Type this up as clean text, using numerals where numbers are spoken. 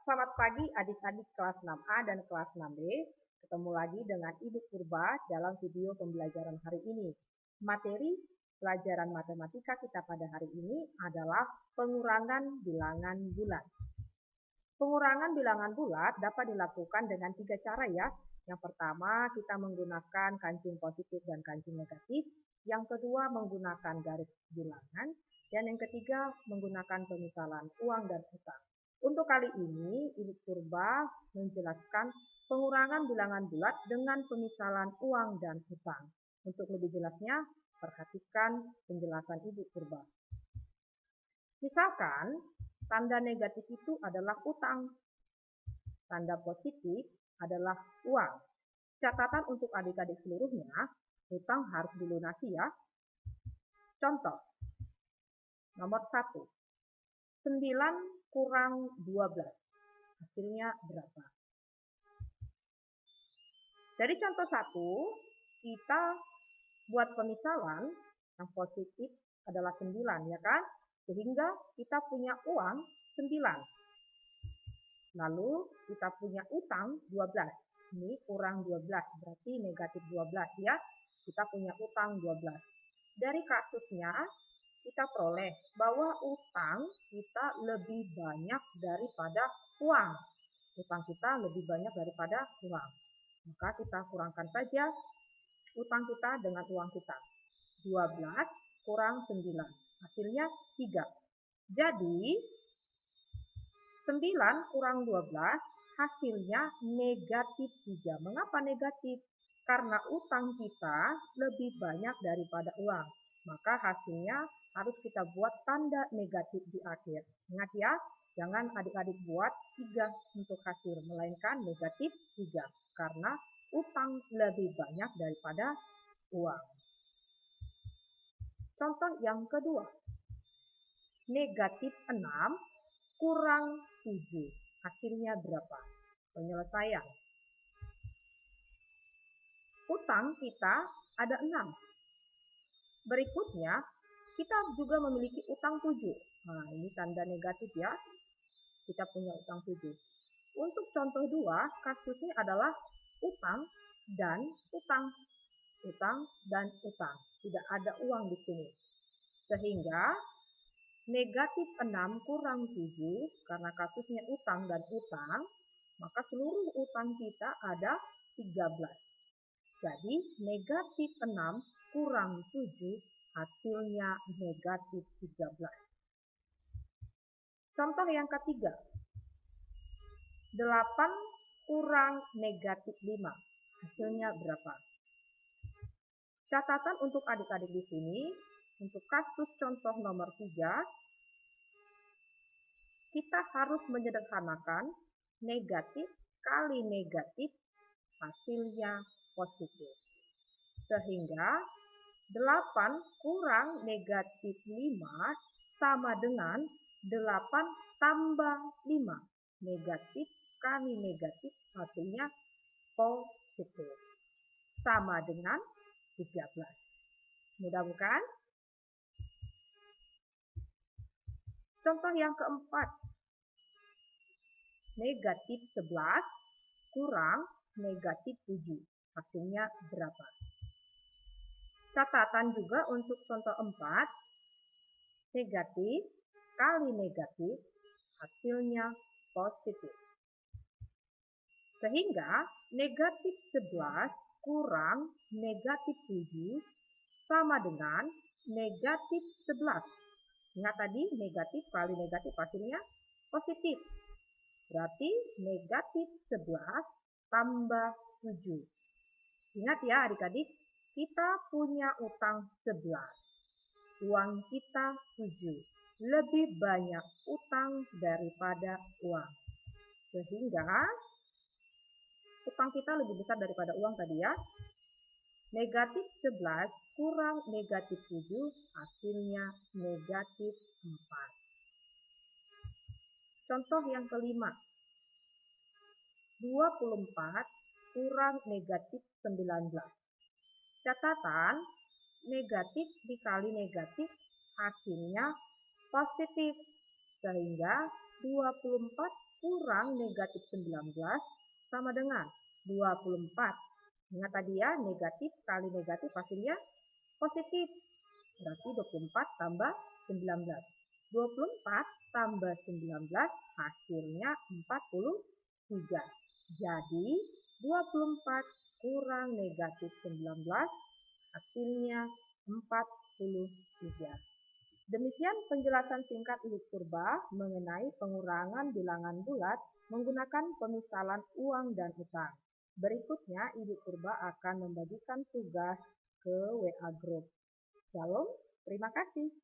Selamat pagi adik-adik kelas 6A dan kelas 6B. Ketemu lagi dengan Ibu Purba dalam video pembelajaran hari ini. Materi pelajaran matematika kita pada hari ini adalah pengurangan bilangan bulat. Pengurangan bilangan bulat dapat dilakukan dengan 3 cara ya. Yang pertama, kita menggunakan kancing positif dan kancing negatif. Yang kedua, menggunakan garis bilangan. Dan yang ketiga, menggunakan pemisalan uang dan utang. Untuk kali ini, Ibu Purba menjelaskan pengurangan bilangan bulat dengan pemisalan uang dan utang. Untuk lebih jelasnya, perhatikan penjelasan Ibu Purba. Misalkan, tanda negatif itu adalah utang. Tanda positif adalah uang. Catatan untuk adik-adik seluruhnya, utang harus dilunasi ya. Contoh, nomor 1. 9 kurang 12. Hasilnya berapa? Dari contoh 1, kita buat pemisalan yang positif adalah 9 ya kan? Sehingga kita punya uang 9. Lalu kita punya utang 12. Ini kurang 12, berarti negatif 12 ya. Kita punya utang 12. Dari kasusnya, kita peroleh bahwa utang kita lebih banyak daripada uang. Utang kita lebih banyak daripada uang. Maka kita kurangkan saja utang kita dengan uang kita. 12 kurang 9. Hasilnya 3. Jadi, 9 kurang 12 hasilnya negatif 3. Mengapa negatif? Karena utang kita lebih banyak daripada uang. Maka hasilnya harus kita buat tanda negatif di akhir. Ingat ya, jangan adik-adik buat 3 untuk hasil, melainkan negatif 3. Karena utang lebih banyak daripada uang. Contoh yang kedua, negatif 6 kurang 7. Hasilnya berapa? Penyelesaian. Utang kita ada 6. Berikutnya, kita juga memiliki utang 7. Nah, ini tanda negatif ya. Kita punya utang 7. Untuk contoh 2, kasusnya adalah utang dan utang. Utang dan utang. Tidak ada uang di sini. Sehingga negatif 6 kurang 7, karena kasusnya utang dan utang, maka seluruh utang kita ada 13. Jadi negatif 6 kurang 7 hasilnya negatif 13. Contoh yang ketiga, 8 kurang negatif 5. Hasilnya berapa? Catatan untuk adik-adik di sini, untuk kasus contoh nomor 3, kita harus menyederhanakan negatif kali negatif hasilnya positif. Sehingga 8 kurang negatif 5 sama dengan 8 tambah 5. Negatif kali negatif hasilnya positif. Sama dengan 13. Mudah bukan? Contoh yang keempat. Negatif 11 kurang negatif 7. Hasilnya berapa? Catatan juga untuk contoh 4. Negatif kali negatif hasilnya positif. Sehingga negatif 11 kurang negatif 7 sama dengan negatif 11. Ingat tadi negatif kali negatif hasilnya positif. Berarti negatif 11 tambah 7. Ingat ya adik-adik, kita punya utang 11. Uang kita 7. Lebih banyak utang daripada uang. Sehingga utang kita lebih besar daripada uang tadi ya. Negatif 11 kurang negatif 7 hasilnya negatif 4. Contoh yang kelima. 24 kurang negatif 19. Catatan, negatif dikali negatif hasilnya positif. Sehingga 24 kurang negatif 19 sama dengan 24. Ingat tadi ya, negatif kali negatif hasilnya positif. Berarti 24 tambah 19. 24 tambah 19 hasilnya 43. Jadi 24 kurang negatif 19 hasilnya 43. Demikian penjelasan singkat Ibu Purba mengenai pengurangan bilangan bulat menggunakan pemisalan uang dan utang. Berikutnya Ibu Purba akan membagikan tugas ke WA Group. Shalom, terima kasih.